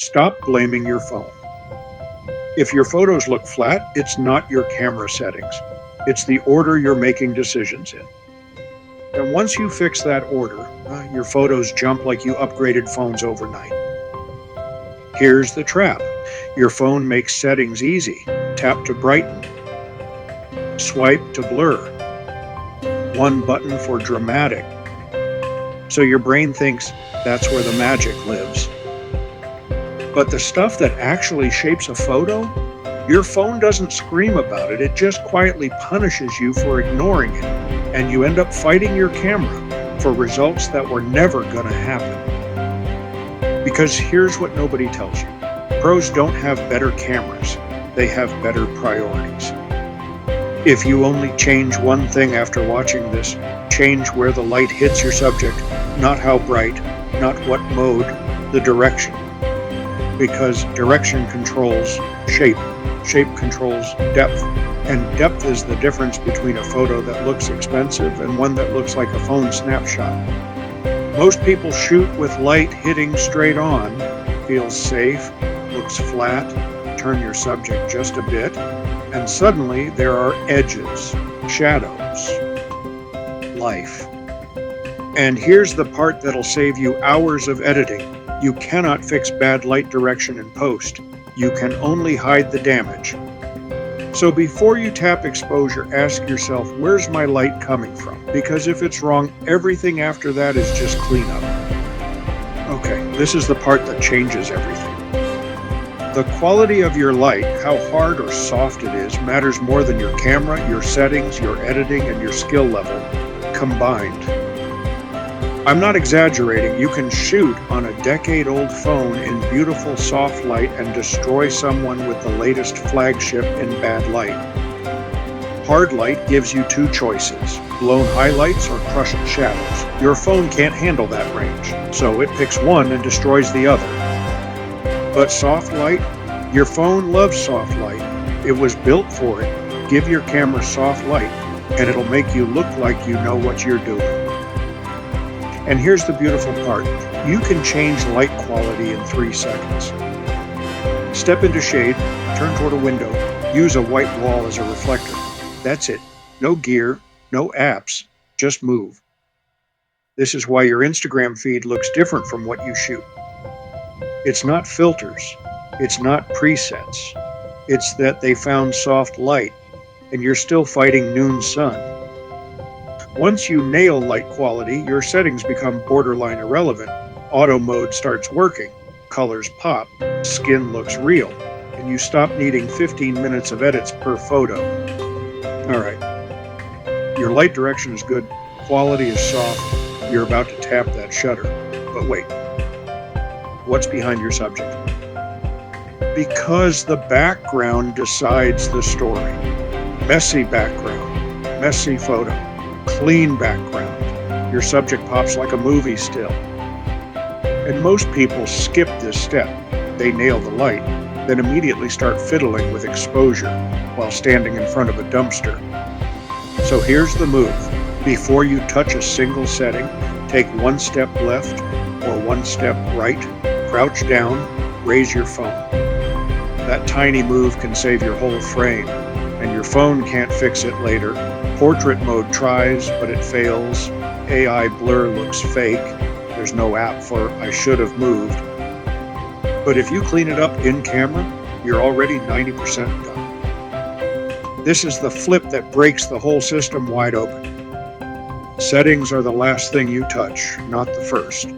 Stop blaming your phone. If your photos look flat, it's not your camera settings. It's the order you're making decisions in. And once you fix that order, your photos jump like you upgraded phones overnight. Here's the trap. Your phone makes settings easy. Tap to brighten. Swipe to blur. One button for dramatic. So your brain thinks that's where the magic lives. But the stuff that actually shapes a photo, your phone doesn't scream about it. It just quietly punishes you for ignoring it. And you end up fighting your camera for results that were never going to happen. Because here's what nobody tells you. Pros don't have better cameras. They have better priorities. If you only change one thing after watching this, change where the light hits your subject, not how bright, not what mode, the direction. Because direction controls shape, shape controls depth, and depth is the difference between a photo that looks expensive and one that looks like a phone snapshot. Most people shoot with light hitting straight on, feels safe, looks flat, turn your subject just a bit, and suddenly there are edges, shadows, life. And here's the part that'll save you hours of editing. You cannot fix bad light direction in post. You can only hide the damage. So before you tap exposure, ask yourself, where's my light coming from? Because if it's wrong, everything after that is just cleanup. Okay, this is the part that changes everything. The quality of your light, how hard or soft it is, matters more than your camera, your settings, your editing, and your skill level combined. I'm not exaggerating. You can shoot on a decade-old phone in beautiful soft light and destroy someone with the latest flagship in bad light. Hard light gives you two choices, blown highlights or crushed shadows. Your phone can't handle that range, so it picks one and destroys the other. But soft light, your phone loves soft light. It was built for it. Give your camera soft light, and it'll make you look like you know what you're doing. And here's the beautiful part. You can change light quality in 3 seconds. Step into shade, turn toward a window, use a white wall as a reflector. That's it. No gear, no apps, just move. This is why your Instagram feed looks different from what you shoot. It's not filters, it's not presets. It's that they found soft light, and you're still fighting noon sun. Once you nail light quality, your settings become borderline irrelevant. Auto mode starts working, colors pop, skin looks real, and you stop needing 15 minutes of edits per photo. All right, your light direction is good, quality is soft, you're about to tap that shutter. But wait, what's behind your subject? Because the background decides the story. Messy background, messy photo, clean background. Your subject pops like a movie still. And most people skip this step. They nail the light, then immediately start fiddling with exposure while standing in front of a dumpster. So here's the move. Before you touch a single setting, take one step left or one step right, crouch down, raise your phone. That tiny move can save your whole frame, and your phone can't fix it later. Portrait mode tries, but it fails. AI blur looks fake. There's no app for I should have moved. But if you clean it up in camera, you're already 90% done. This is the flip that breaks the whole system wide open. Settings are the last thing you touch, not the first.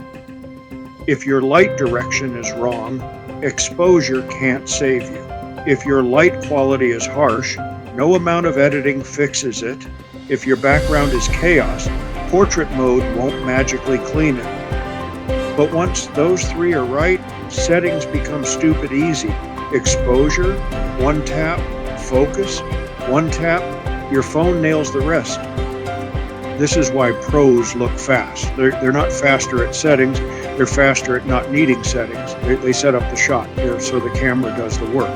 If your light direction is wrong, exposure can't save you. If your light quality is harsh, no amount of editing fixes it. If your background is chaos, portrait mode won't magically clean it. But once those 3 are right, settings become stupid easy. Exposure, one tap, focus, one tap, your phone nails the rest. This is why pros look fast. They're not faster at settings, they're faster at not needing settings. They set up the shot so the camera does the work.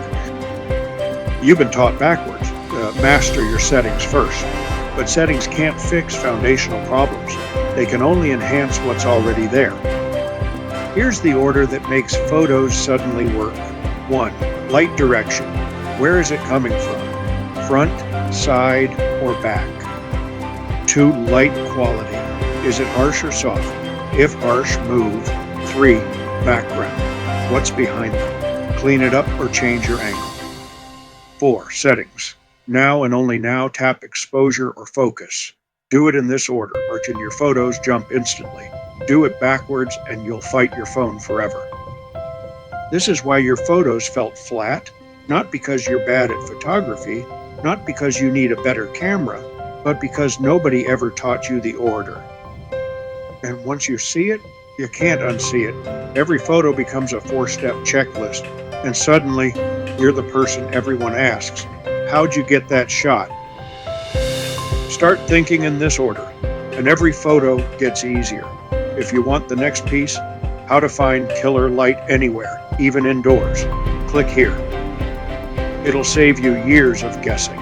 You've been taught backwards. Master your settings first. But settings can't fix foundational problems. They can only enhance what's already there. Here's the order that makes photos suddenly work. 1. Light direction. Where is it coming from? Front, side, or back? 2. Light quality. Is it harsh or soft? If harsh, move. 3. Background. What's behind them? Clean it up or change your angle. 4. Settings. Now and only now tap exposure or focus. Do it in this order, or can your photos jump instantly? Do it backwards and you'll fight your phone forever. This is why your photos felt flat, not because you're bad at photography, not because you need a better camera, but because nobody ever taught you the order. And once you see it, you can't unsee it. Every photo becomes a 4-step checklist, and suddenly you're the person everyone asks, how'd you get that shot? Start thinking in this order, and every photo gets easier. If you want the next piece, how to find killer light anywhere, even indoors, click here. It'll save you years of guessing.